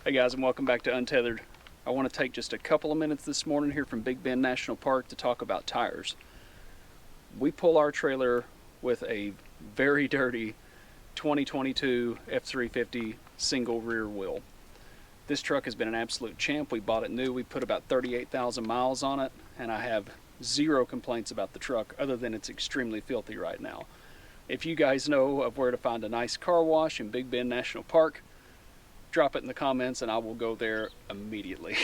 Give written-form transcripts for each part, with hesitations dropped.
Hey guys, and welcome back to Untethered. I want to take just a couple of minutes this morning here from Big Bend National Park to talk about tires. We pull our trailer with a very dirty 2022 F-350 single rear wheel. This truck has been an absolute champ. We bought it new. We put about 38,000 miles on it, and I have zero complaints about the truck other than it's extremely filthy right now. If you guys know of where to find a nice car wash in Big Bend National Park, drop it in the comments and I will go there immediately.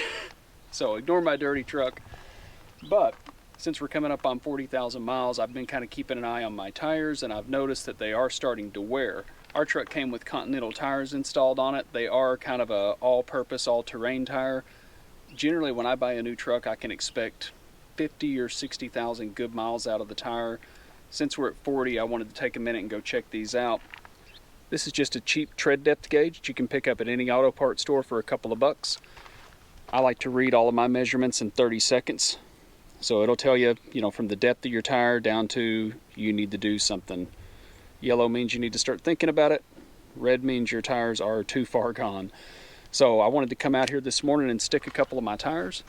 So ignore my dirty truck. But since we're coming up on 40,000 miles, I've been kind of keeping an eye on my tires, and I've noticed that they are starting to wear. Our truck came with Continental tires installed on it. They are kind of a all-purpose, all-terrain tire. Generally, when I buy a new truck, I can expect 50 or 60,000 good miles out of the tire. Since we're at 40, I wanted to take a minute and go check these out. This is just a cheap tread depth gauge that you can pick up at any auto parts store for a couple of bucks. I like to read all of my measurements in 30 seconds. So it'll tell you, from the depth of your tire down to you need to do something. Yellow means you need to start thinking about it. Red means your tires are too far gone. So I wanted to come out here this morning and stick a couple of my tires.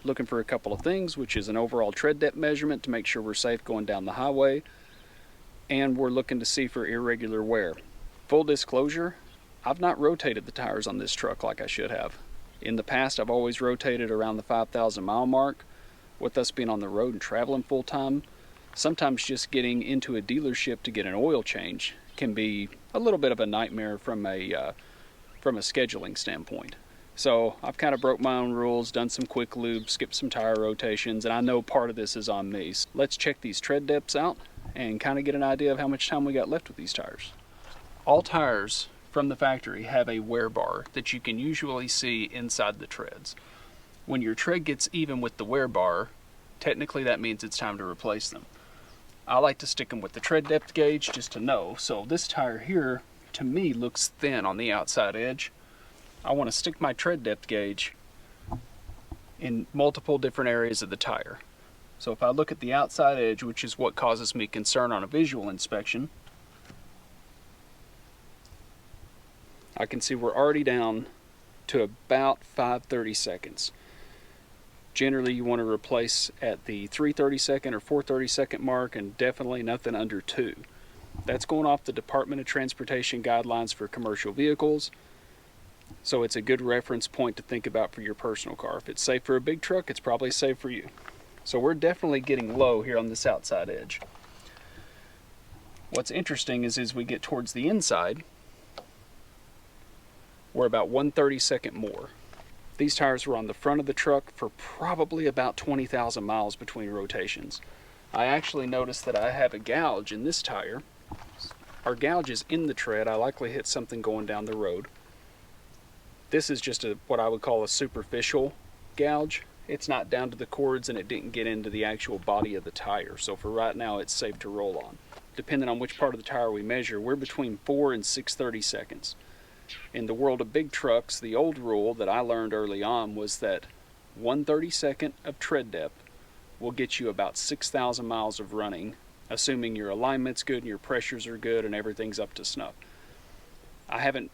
Looking for a couple of things, which is an overall tread depth measurement to make sure we're safe going down the highway. And we're looking to see for irregular wear. Full disclosure, I've not rotated the tires on this truck like I should have. In the past, I've always rotated around the 5,000 mile mark. With us being on the road and traveling full time, sometimes just getting into a dealership to get an oil change can be a little bit of a nightmare from a scheduling standpoint. So I've kind of broke my own rules, done some quick lubes, skipped some tire rotations, and I know part of this is on me. So let's check these tread depths out and kind of get an idea of how much time we got left with these tires. All tires from the factory have a wear bar that you can usually see inside the treads. When your tread gets even with the wear bar, technically that means it's time to replace them. I like to stick them with the tread depth gauge just to know. So this tire here, to me, looks thin on the outside edge. I want to stick my tread depth gauge in multiple different areas of the tire. So if I look at the outside edge, which is what causes me concern on a visual inspection, I can see we're already down to about 5/32. Generally, you want to replace at the 3/32 or 4/32 mark, and definitely nothing under 2. That's going off the Department of Transportation guidelines for commercial vehicles. So it's a good reference point to think about for your personal car. If it's safe for a big truck, it's probably safe for you. So we're definitely getting low here on this outside edge. What's interesting is as we get towards the inside, we're about 1/32 more. These tires were on the front of the truck for probably about 20,000 miles between rotations. I actually noticed that I have a gouge in this tire. Our gouge is in the tread. I likely hit something going down the road. This is just what I would call a superficial gouge. It's not down to the cords, and it didn't get into the actual body of the tire. So for right now, it's safe to roll on. Depending on which part of the tire we measure, we're between 4 and 6/32. In the world of big trucks, the old rule that I learned early on was that 1/32 of tread depth will get you about 6,000 miles of running, assuming your alignment's good and your pressures are good and everything's up to snuff. I haven't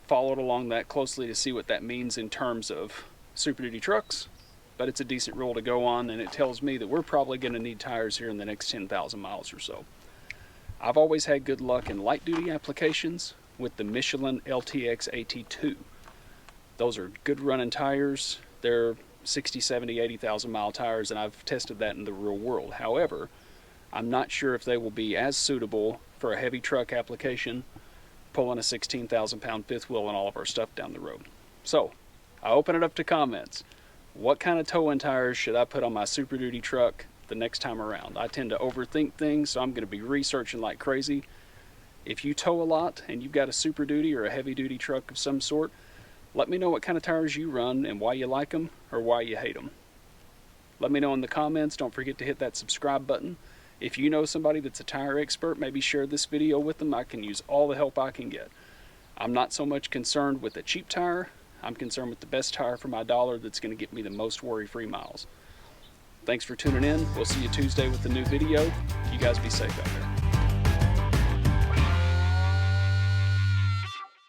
followed along that closely to see what that means in terms of Super Duty trucks, but it's a decent rule to go on, and it tells me that we're probably going to need tires here in the next 10,000 miles or so. I've always had good luck in light duty applications with the Michelin LTX AT2. Those are good running tires. They're 60, 70, 80,000 mile tires, and I've tested that in the real world. However, I'm not sure if they will be as suitable for a heavy truck application, pulling a 16,000 pound fifth wheel and all of our stuff down the road. So I open it up to comments. What kind of towing tires should I put on my Super Duty truck the next time around? I tend to overthink things, so I'm going to be researching like crazy. If you tow a lot and you've got a Super Duty or a heavy duty truck of some sort, let me know what kind of tires you run and why you like them or why you hate them. Let me know in the comments. Don't forget to hit that subscribe button. If you know somebody that's a tire expert, maybe share this video with them. I can use all the help I can get. I'm not so much concerned with a cheap tire. I'm concerned with the best tire for my dollar that's going to get me the most worry-free miles. Thanks for tuning in. We'll see you Tuesday with a new video. You guys be safe out there.